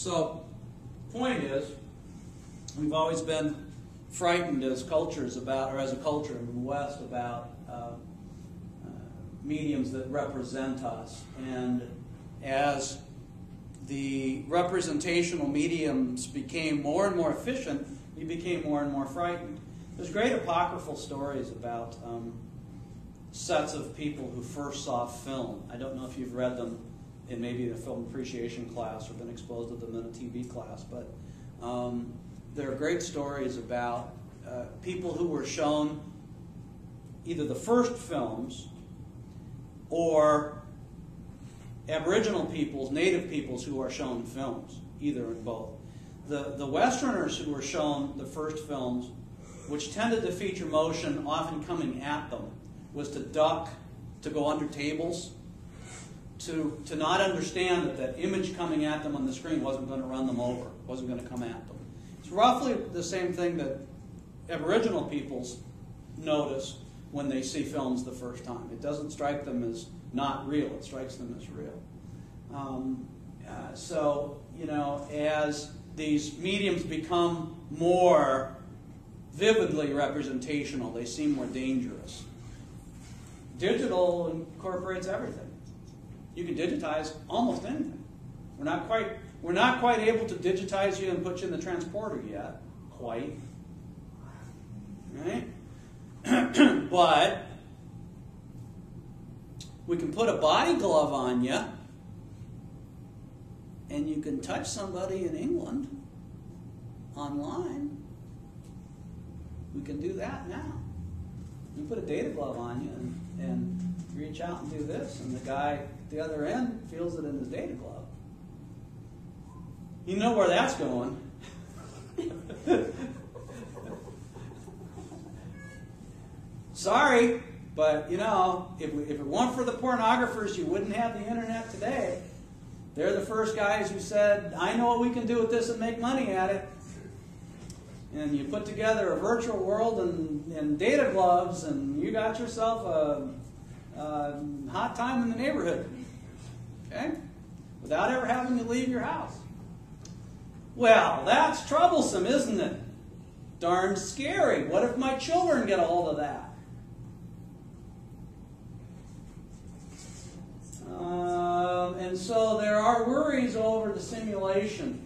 So, point is, we've always been frightened as cultures about, or as a culture in the West, about mediums that represent us. And as the representational mediums became more and more efficient, we became more and more frightened. There's great apocryphal stories about sets of people who first saw film. I don't know if you've read them in maybe a film appreciation class or been exposed to them in a TV class, but there are great stories about people who were shown either the first films or Aboriginal peoples, native peoples who are shown films, either and both. The Westerners who were shown the first films, which tended to feature motion often coming at them, was to duck, to go under tables, to not understand that that image coming at them on the screen wasn't going to run them over, wasn't going to come at them. It's roughly the same thing that Aboriginal peoples notice when they see films the first time. It doesn't strike them as not real, it strikes them as real. So, you know, as these mediums become more vividly representational, they seem more dangerous. Digital incorporates everything. You can digitize almost anything. We're not quite able to digitize you and put you in the transporter yet, quite. Right? But we can put a body glove on you, and you can touch somebody in England online. We can do that now. We put a data glove on you and reach out and do this, and the guy at the other end feels it in his data glove. You know where that's going. Sorry, but you know, if it weren't for the pornographers, you wouldn't have the internet today. They're the first guys who said, I know what we can do with this and make money at it. And you put together a virtual world and data gloves, and you got yourself a hot time in the neighborhood. Okay? Without ever having to leave your house. Well, that's troublesome, isn't it? Darn scary. What if my children get a hold of that? And so there are worries over the simulation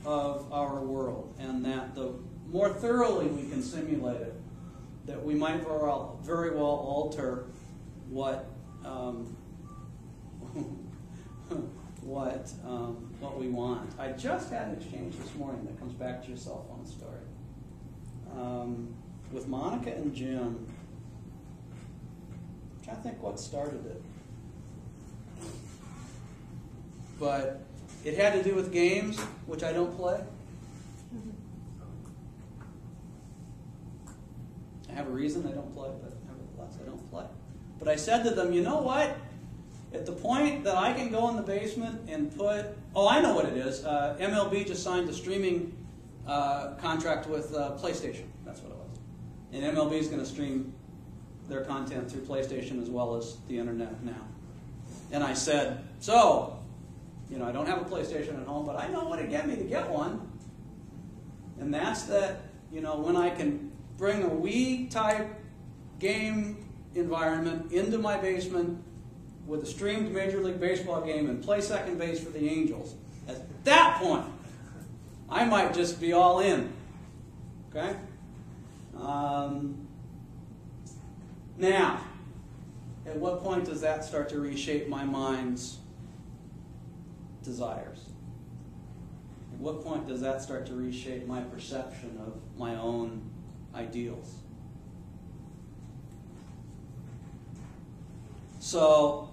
of our world, and that the more thoroughly we can simulate it, that we might very well alter what what we want. I just had an exchange this morning that comes back to your cell phone story with Monica and Jim. I'm trying to think what started it. But it had to do with games, which I don't play. I have a reason I don't play, but nevertheless, I don't play. But I said to them, you know what? At the point that I can go in the basement and put... Oh, I know what it is. MLB just signed a streaming contract with PlayStation. That's what it was. And MLB is going to stream their content through PlayStation as well as the internet now. And I said, so... You know, I don't have a PlayStation at home, but I know what to get me to get one. And that's that, you know, when I can bring a Wii-type game environment into my basement with a streamed Major League Baseball game and play second base for the Angels, at that point, I might just be all in. Okay? Now, at what point does that start to reshape my mind's desires? At what point does that start to reshape my perception of my own ideals? So,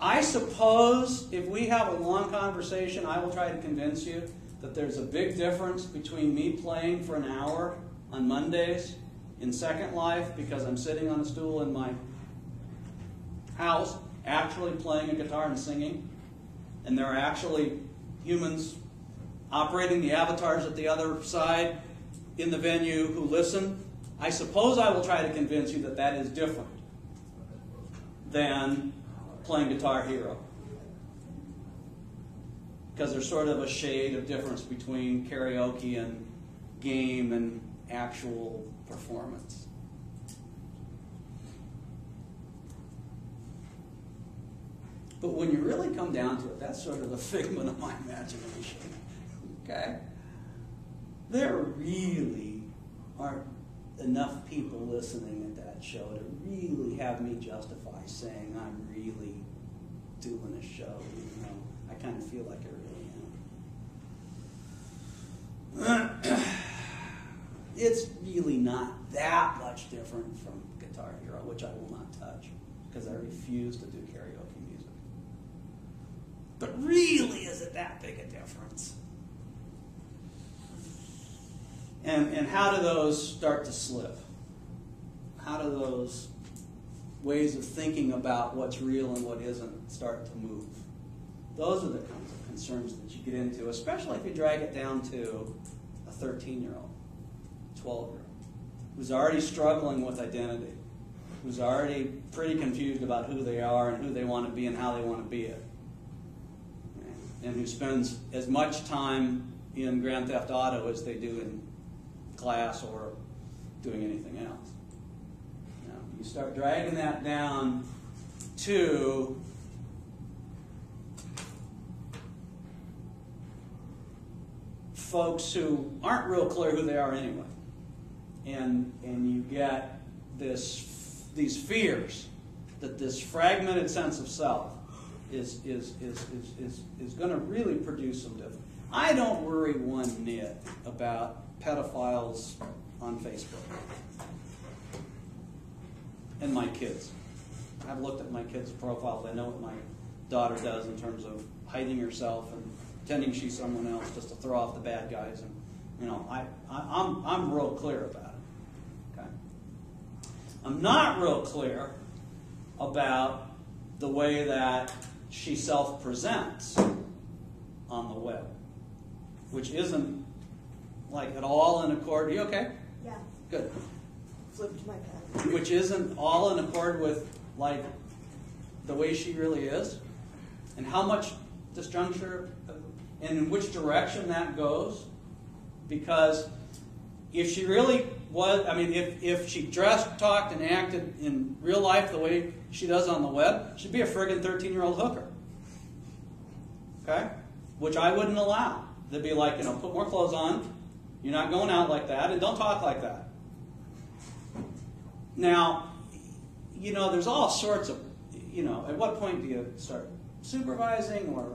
I suppose if we have a long conversation, I will try to convince you that there's a big difference between me playing for an hour on Mondays in Second Life because I'm sitting on a stool in my house actually playing a guitar and singing, and there are actually humans operating the avatars at the other side in the venue who listen. I suppose I will try to convince you that that is different than playing Guitar Hero. because there's sort of a shade of difference between karaoke and game and actual performance. But when you really come down to it, that's sort of a figment of my imagination. Okay? There really aren't enough people listening at that show to really have me justify saying I'm really doing a show, even though I kind of feel like I really am. It's really not that much different from Guitar Hero, which I will not touch because I refuse to do karaoke music. But really, is it that big a difference? And how do those start to slip? How do those ways of thinking about what's real and what isn't start to move? Those are the kinds of concerns that you get into, especially if you drag it down to a 13-year-old, 12-year-old, who's already struggling with identity, who's already pretty confused about who they are and who they want to be and how they want to be it, and who spends as much time in Grand Theft Auto as they do in class or doing anything else. Now, you start dragging that down to folks who aren't real clear who they are anyway, and you get these fears that this fragmented sense of self is going to really produce some difference. I don't worry one nit about pedophiles on Facebook and my kids. I've looked at my kids' profiles. I know what my daughter does in terms of hiding herself and pretending she's someone else just to throw off the bad guys. And I'm real clear about it. Okay, I'm not real clear about the way that she self-presents on the web, which isn't like at all in accord. Are you okay? Yeah. Good. Flipped my pen. Which isn't all in accord with like the way she really is, and how much disjuncture and in which direction that goes. Because if she really was, if she dressed, talked, and acted in real life the way she does on the web, she'd be a friggin' 13-year-old hooker. Okay? Which I wouldn't allow. They'd be like, put more clothes on. You're not going out like that, and don't talk like that. Now, there's all sorts of, at what point do you start supervising or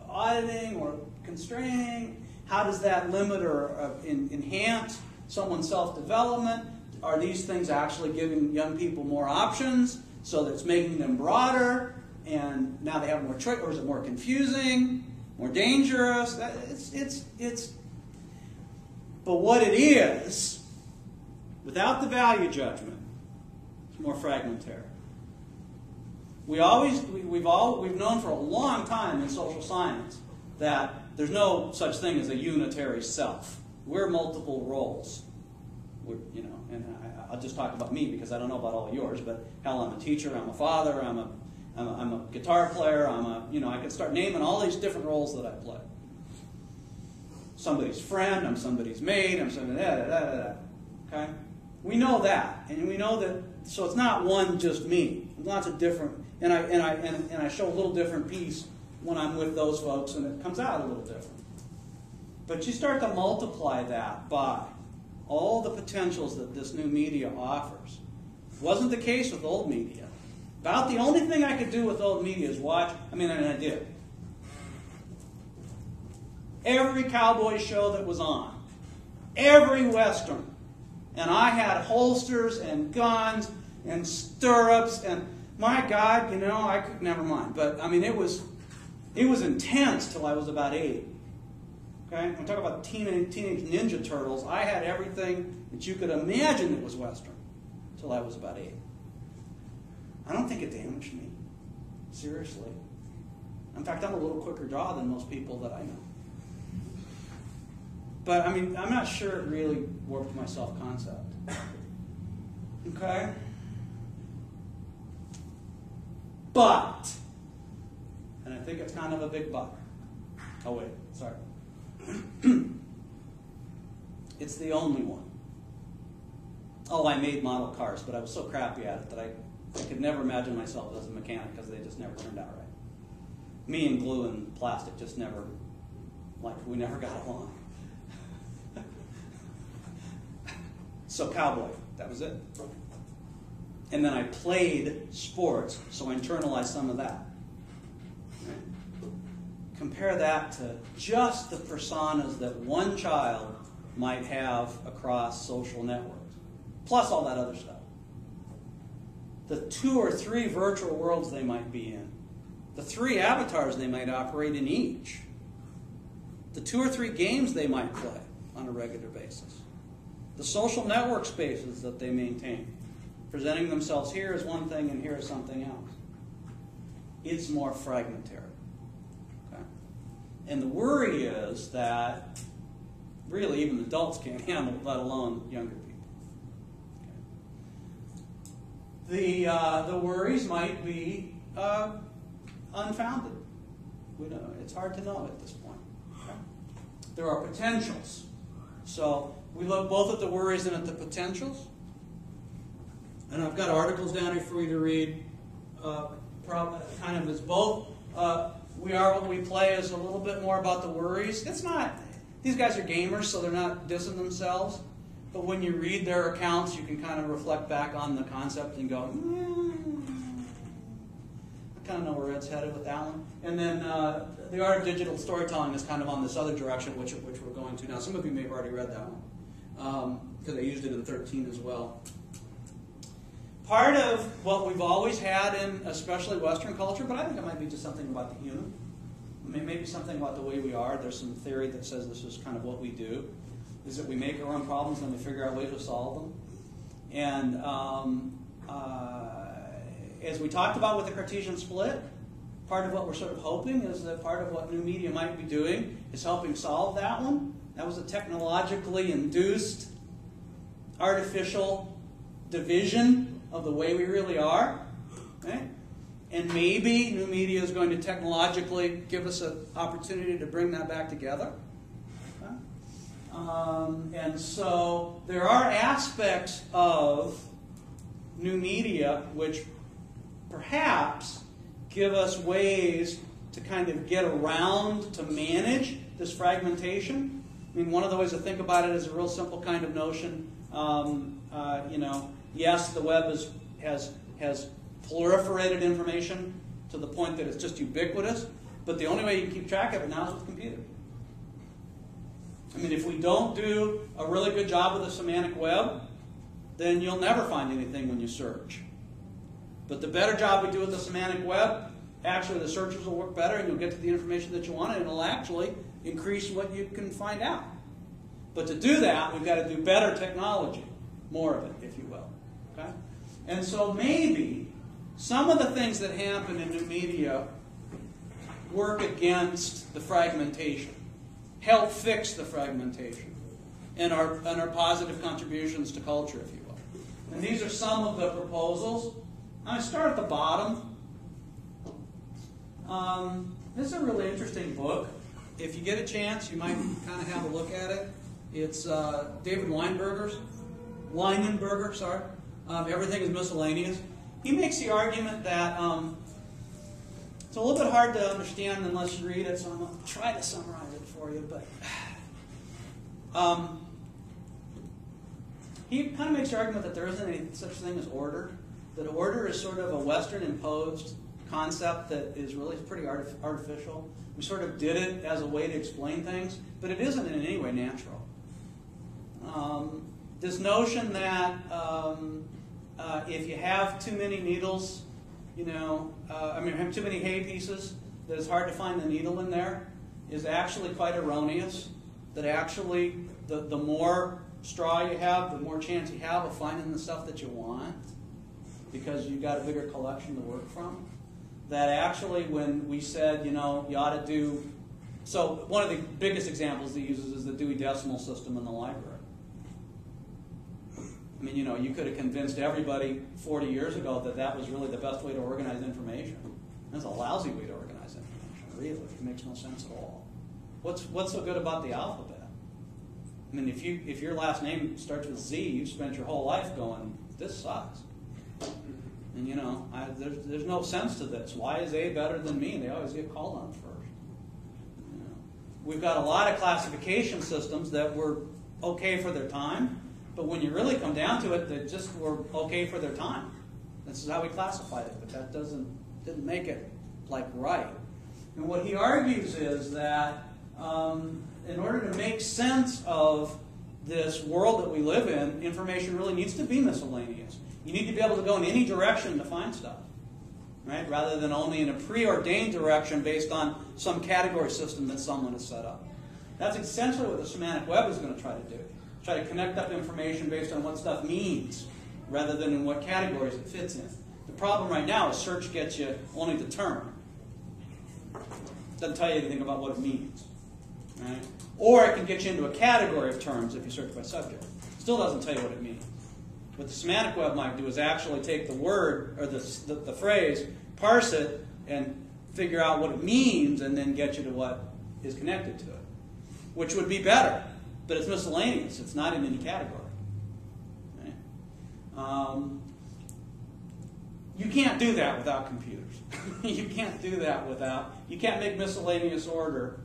auditing or constraining? How does that limit or enhance someone's self-development? Are these things actually giving young people more options so that it's making them broader and now they have more choice, or is it more confusing, more dangerous? But what it is, without the value judgment, it's more fragmentary. We've known for a long time in social science that there's no such thing as a unitary self. We're multiple roles. And I'll just talk about me because I don't know about all of yours. But hell, I'm a teacher, I'm a father, I'm a guitar player, I could start naming all these different roles that I play. Somebody's friend, I'm somebody's mate, I'm somebody Okay, we know that, and we know that. So it's not one just me. Lots of different, and I show a little different piece when I'm with those folks, and it comes out a little different. But you start to multiply that by all the potentials that this new media offers. It wasn't the case with old media. About the only thing I could do with old media is watch, and I did. Every cowboy show that was on. Every Western. And I had holsters and guns and stirrups, and my God, I could, never mind. But, it was intense till I was about 8. Okay? When we talk about Teenage Ninja Turtles, I had everything that you could imagine that was Western till I was about 8. I don't think it damaged me. Seriously. In fact, I'm a little quicker draw than most people that I know. But, I'm not sure it really warped my self-concept. Okay? But, and I think it's kind of a big but, Oh, wait, sorry. It's the only one. Oh, I made model cars, but I was so crappy at it that I could never imagine myself as a mechanic because they just never turned out right. Me and glue and plastic just never, we never got along. So cowboy, that was it. And then I played sports, so I internalized some of that. Right? Compare that to just the personas that one child might have across social networks, plus all that other stuff. The 2 or 3 virtual worlds they might be in, the 3 avatars they might operate in each, the 2 or 3 games they might play on a regular basis, the social network spaces that they maintain, presenting themselves here as one thing and here as something else. It's more fragmentary. Okay? And the worry is that really even adults can't handle it, let alone younger people. Okay. The worries might be unfounded. We know, it's hard to know at this point. Okay? There are potentials. So we look both at the worries and at the potentials. And I've got articles down here for you to read. Kind of as both. We Are What We Play is a little bit more about the worries. It's not. These guys are gamers, so they're not dissing themselves. But when you read their accounts, you can kind of reflect back on the concept and go, I kind of know where Ed's headed with that one. And then The Art of Digital Storytelling is kind of on this other direction, which we're going to now. Some of you may have already read that one, because I used it in 13 as well. Part of what we've always had in especially Western culture, but I think it might be just something about the human. Maybe something about the way we are. There's some theory that says this is kind of what we do, is that we make our own problems and we figure out ways to solve them. And as we talked about with the Cartesian split, part of what we're sort of hoping is that part of what new media might be doing is helping solve that one. That was a technologically induced artificial division of the way we really are. Okay? And maybe new media is going to technologically give us an opportunity to bring that back together. Okay? And so there are aspects of new media which perhaps give us ways to kind of get around, to manage this fragmentation. I mean, one of the ways to think about it is a real simple kind of notion. Yes, the web has proliferated information to the point that it's just ubiquitous, but the only way you can keep track of it now is with a computer. I mean, if we don't do a really good job with the semantic web, then you'll never find anything when you search. But the better job we do with the semantic web, actually the searches will work better and you'll get to the information that you want and it'll actually increase what you can find out. But to do that, we've got to do better technology, more of it, if you will. Okay? And so maybe some of the things that happen in new media work against the fragmentation, help fix the fragmentation, and are positive contributions to culture, if you will. And these are some of the proposals. I start at the bottom. This is a really interesting book. If you get a chance, you might kind of have a look at it. It's David Weinberger, sorry. Everything is Miscellaneous. He makes the argument that it's a little bit hard to understand unless you read it, so I'm going to try to summarize it for you. But he kind of makes the argument that there isn't any such thing as order. That order is sort of a Western-imposed concept that is really pretty artificial. We sort of did it as a way to explain things, but it isn't in any way natural. This notion that if you have too many needles, have too many hay pieces, that it's hard to find the needle in there, is actually quite erroneous. That actually, the more straw you have, the more chance you have of finding the stuff that you want, because you've got a bigger collection to work from. That actually, when we said, you ought to do... So one of the biggest examples he uses is the Dewey Decimal System in the library. I mean, you could have convinced everybody 40 years ago that that was really the best way to organize information. That's a lousy way to organize information, really. It makes no sense at all. What's so good about the alphabet? I mean, if your last name starts with Z, you've spent your whole life going, this sucks. And there's no sense to this. Why is A better than me? They always get called on first. We've got a lot of classification systems that were okay for their time, but when you really come down to it, they just were okay for their time. This is how we classified it, but that didn't make it right. And what he argues is that in order to make sense of this world that we live in, information really needs to be miscellaneous. You need to be able to go in any direction to find stuff, right? Rather than only in a preordained direction based on some category system that someone has set up. That's essentially what the semantic web is going to try to do. Try to connect up information based on what stuff means, rather than in what categories it fits in. The problem right now is search gets you only the term. Doesn't tell you anything about what it means. Right? Or it can get you into a category of terms if you search by subject. Still doesn't tell you what it means. What the semantic web might do is actually take the word, or the phrase, parse it, and figure out what it means, and then get you to what is connected to it. Which would be better, but it's miscellaneous. It's not in any category. Right? You can't do that without computers. You can't do that you can't make miscellaneous order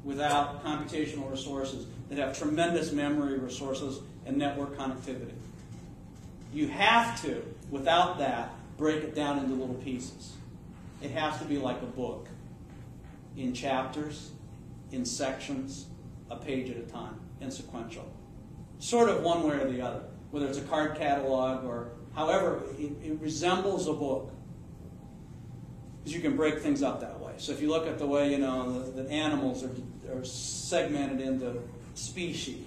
without computational resources that have tremendous memory resources and network connectivity. You have to, without that, break it down into little pieces. It has to be like a book, in chapters, in sections, a page at a time, in sequential. Sort of one way or the other, whether it's a card catalog or however, it resembles a book. Because you can break things up that way. So if you look at the way, the animals are segmented into species,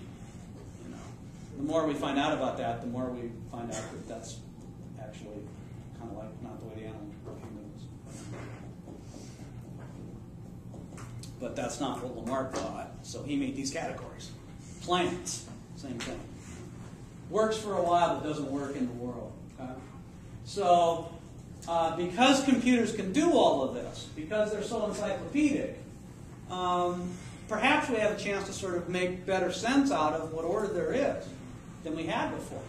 the more we find out about that, the more we find out that that's actually kind of like not the way the animal kingdom is. But that's not what Lamarck thought, so he made these categories. Plants, same thing. Works for a while, but doesn't work in the world. Okay? So, because computers can do all of this, because they're so encyclopedic, perhaps we have a chance to sort of make better sense out of what order there is than we had before.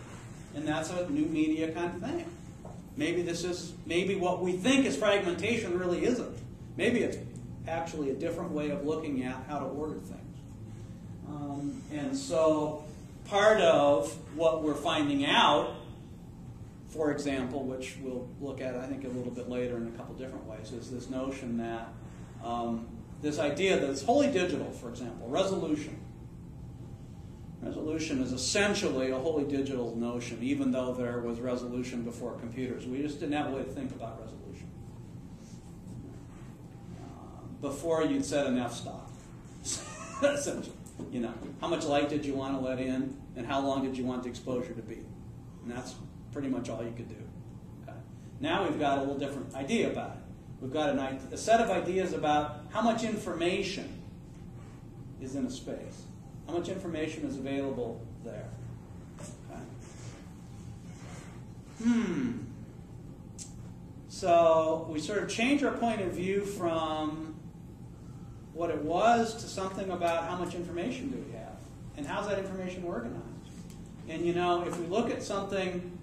And that's a new media kind of thing. Maybe what we think is fragmentation really isn't. Maybe it's actually a different way of looking at how to order things. And so part of what we're finding out, for example, which we'll look at I think a little bit later in a couple different ways, is this notion that this idea that it's wholly digital, for example, resolution. Resolution is essentially a wholly digital notion, even though there was resolution before computers. We just didn't have a way to think about resolution. Before you'd set an f-stop, essentially. How much light did you want to let in, and how long did you want the exposure to be? And that's pretty much all you could do. Okay. Now we've got a little different idea about it. We've got a set of ideas about how much information is in a space. How much information is available there? Okay. So we sort of change our point of view from what it was to something about how much information do we have, and how's that information organized. And if we look at something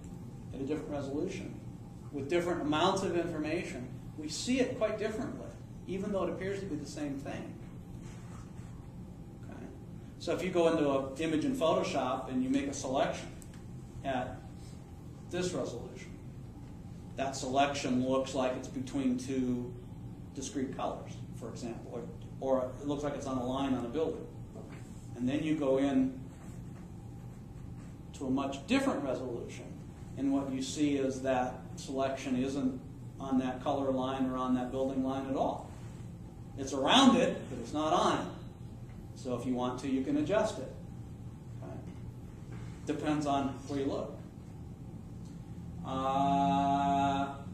at a different resolution, with different amounts of information, we see it quite differently, even though it appears to be the same thing. Okay? So if you go into an image in Photoshop and you make a selection at this resolution, that selection looks like it's between two discrete colors, for example, or it looks like it's on a line on a building. And then you go in to a much different resolution, and what you see is that selection isn't on that color line or on that building line at all. It's around it, but it's not on it. So if you want to, you can adjust it. Okay? Depends on where you look.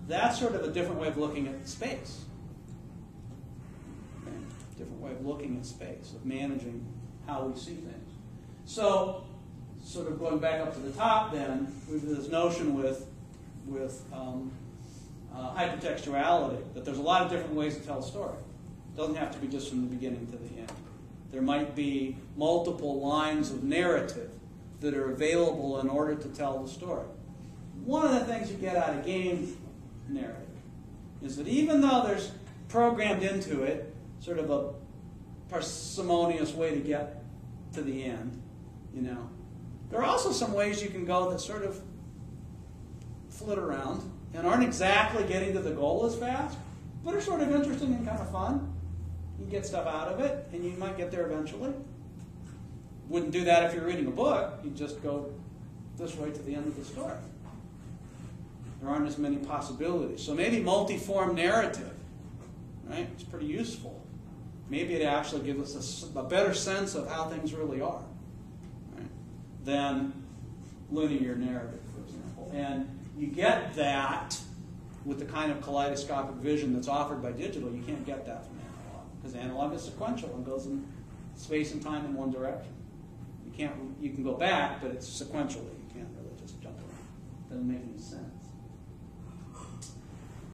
That's sort of a different way of looking at space. Okay? Different way of looking at space, of managing how we see things. So, sort of going back up to the top then, we've this notion with hypertextuality, that there's a lot of different ways to tell a story. It doesn't have to be just from the beginning to the end. There might be multiple lines of narrative that are available in order to tell the story. One of the things you get out of game narrative is that even though there's programmed into it sort of a parsimonious way to get to the end, there are also some ways you can go that sort of flit around and aren't exactly getting to the goal as fast, but are sort of interesting and kind of fun. You can get stuff out of it, and you might get there eventually. Wouldn't do that if you're reading a book. You'd just go this way to the end of the story. There aren't as many possibilities. So maybe multi-form narrative, right? It's pretty useful. Maybe it actually gives us a better sense of how things really are, right, than linear narrative, for example. And you get that with the kind of kaleidoscopic vision that's offered by digital. You can't get that from analog, because analog is sequential and goes in space and time in one direction. You can go back, but it's sequentially. You can't really just jump around. Doesn't make any sense.